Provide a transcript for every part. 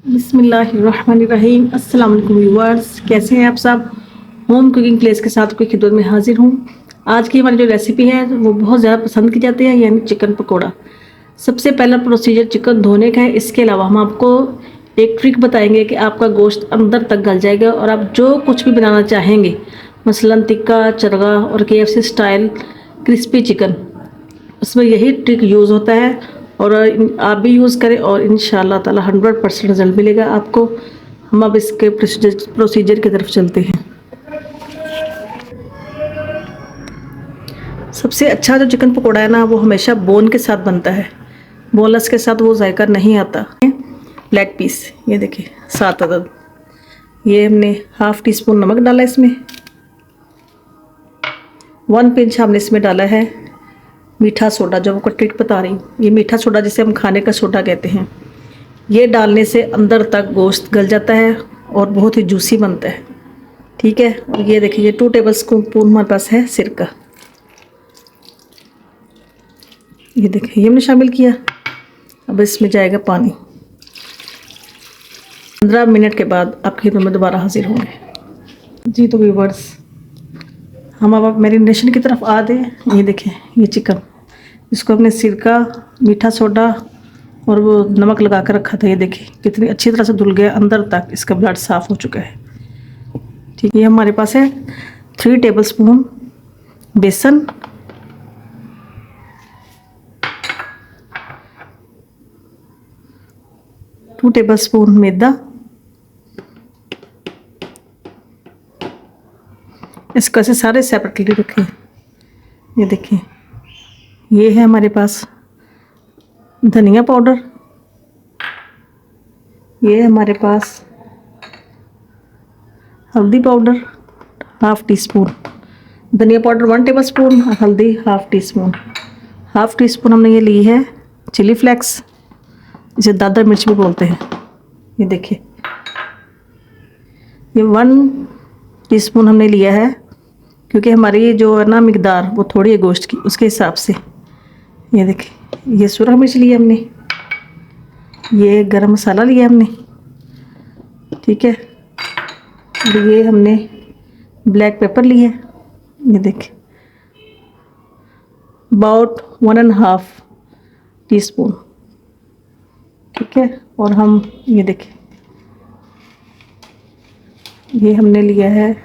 बिस्मिल्लाहिर्रहमानिर्रहीम। अस्सलाम वालेकुम व्यूअर्स, कैसे हैं आप सब। होम कुकिंग प्लेस के साथ कोई खिदमत में हाजिर हूँ। आज की हमारी जो रेसिपी है वो बहुत ज़्यादा पसंद की जाती है, यानी चिकन पकोड़ा। सबसे पहला प्रोसीजर चिकन धोने का है। इसके अलावा हम आपको एक ट्रिक बताएंगे कि आपका गोश्त अंदर तक गल जाएगा और आप जो कुछ भी बनाना चाहेंगे, मसलन टिक्का, चरगा और KFC स्टाइल क्रिस्पी चिकन, उसमें यही ट्रिक यूज़ होता है। और आप भी यूज़ करें और इंशाअल्लाह ताला 100% रिजल्ट मिलेगा आपको। हम अब इसके प्रोसीजर की तरफ चलते हैं। सबसे अच्छा जो चिकन पकोड़ा है ना, वो हमेशा बोन के साथ बनता है। बोनलेस के साथ वो जायका नहीं आता। लेग पीस ये देखिए 7 अदद। ये हमने हाफ टी स्पून नमक डाला इसमें। 1 पिंच हमने इसमें डाला है मीठा सोडा, जो आपको ट्रिक बता रही हूँ। ये मीठा सोडा जिसे हम खाने का सोडा कहते हैं। ये डालने से अंदर तक गोश्त गल जाता है और बहुत ही जूसी बनता है। ठीक है। और ये देखिए, ये 2 टेबल स्पून हमारे पास है सिरका। ये देखिए, ये हमने शामिल किया। अब इसमें जाएगा पानी। 15 मिनट के बाद आपकी खिदमत में दोबारा हाजिर होंगे। जी तो व्यूअर्स, हम अब मैरिनेशन की तरफ आ गए। ये देखें, ये चिकन, इसको हमने सिरका, मीठा सोडा और वो नमक लगा कर रखा था। ये देखिए कितनी अच्छी तरह से धुल गया अंदर तक, इसका ब्लड साफ़ हो चुका है। ठीक है। ये हमारे पास है 3 टेबल स्पून बेसन, 2 टेबल स्पून मैदा। इसको ऐसे सारे सेपरेटली रखें। ये देखिए, ये है हमारे पास धनिया पाउडर। ये है हमारे पास हल्दी पाउडर हाफ टी स्पून। धनिया पाउडर 1 टेबल स्पून और हल्दी half tea spoon. Half tea spoon हमने ये ली है चिली फ्लेक्स, इसे दादर मिर्च भी बोलते हैं। ये देखिए, ये 1 टीस्पून हमने लिया है, क्योंकि हमारी जो है ना मिकदार वो थोड़ी है गोश्त की, उसके हिसाब से। ये देखिए, ये सूरख मिर्च लिया हमने। ये गरम मसाला लिया हमने। ठीक है। और ये हमने ब्लैक पेपर लिया। ये देखिए, अबाउट 1.5 टीस्पून। ठीक है। और हम ये देखिए, ये हमने लिया है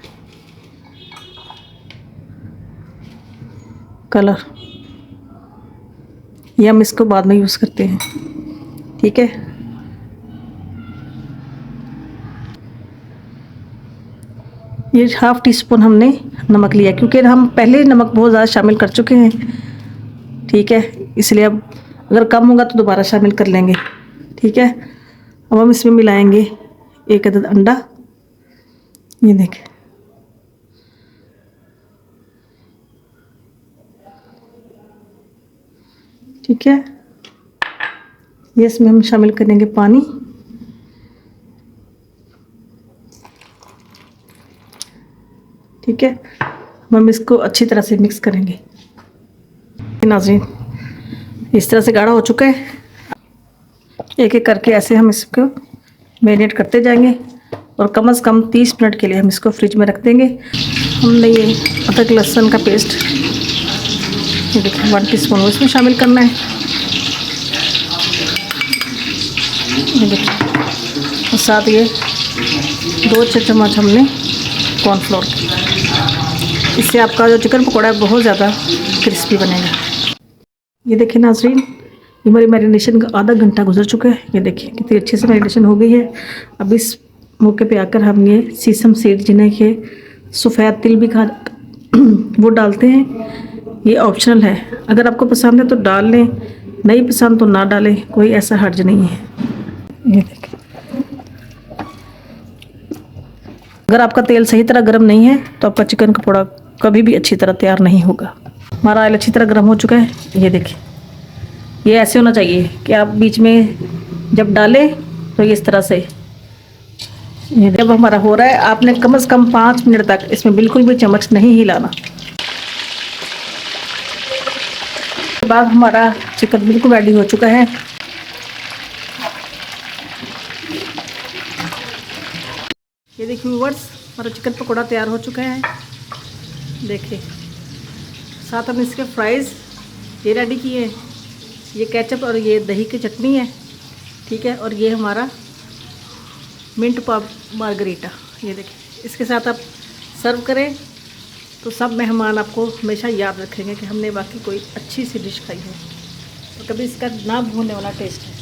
कलर, ये हम इसको बाद में यूज़ करते हैं। ठीक है। ये हाफ टी स्पून हमने नमक लिया, क्योंकि हम पहले नमक बहुत ज़्यादा शामिल कर चुके हैं। ठीक है, इसलिए अब अगर कम होगा तो दोबारा शामिल कर लेंगे। ठीक है। अब हम इसमें मिलाएंगे 1 अदद अंडा। ये देखें, ठीक है। ये इसमें हम शामिल करेंगे पानी। ठीक है। हम इसको अच्छी तरह से मिक्स करेंगे। नाज़रीन, इस तरह से गाढ़ा हो चुका है। एक एक करके ऐसे हम इसको मैरिनेट करते जाएंगे और कम से कम 30 मिनट के लिए हम इसको फ्रिज में रख देंगे। हमने ये अदरक लहसुन का पेस्ट, ये देखिए 1 टीस्पून इसमें शामिल करना है। ये देखिए, और साथ ये 2 चम्मच हमने कॉर्नफ्लोर। इससे आपका जो चिकन पकौड़ा है बहुत ज़्यादा क्रिस्पी बनेगा। ये देखिए नाज़रीन, ये हमारी मैरिनेशन का आधा घंटा गुजर चुका है। ये देखिए कितनी अच्छे से मैरिनेशन हो गई है। अब इस मौके पे आकर हम ये सीसम सीड, जिन्हें के सफ़ेद तिल भी खा वो डालते हैं। ये ऑप्शनल है, अगर आपको पसंद है तो डाल लें, नहीं पसंद तो ना डालें, कोई ऐसा हर्ज नहीं है। ये देखिए, अगर आपका तेल सही तरह गर्म नहीं है तो आपका चिकन पकौड़ा कभी भी अच्छी तरह तैयार नहीं होगा। हमारा ऑयल अच्छी तरह गर्म हो चुका है। ये देखिए, ये ऐसे होना चाहिए कि आप बीच में जब डालें तो ये इस तरह से। ये जब हमारा हो रहा है, आपने कम से कम 5 मिनट तक इसमें बिल्कुल भी चम्मच नहीं हिलाना। उसके बाद हमारा चिकन बिल्कुल रेडी हो चुका है। ये देखिए व्यूअर्स, हमारा चिकन पकौड़ा तैयार हो चुका है। देखिए साथ हमने इसके फ्राइज़ ये रेडी किए हैं, ये केचप और ये दही की चटनी है, ठीक है। और ये हमारा मिंट पाव मार्गरीटा, ये देखिए। इसके साथ आप सर्व करें तो सब मेहमान आपको हमेशा याद रखेंगे कि हमने बाकी कोई अच्छी सी डिश खाई है। तो कभी इसका ना भूलने वाला टेस्ट है।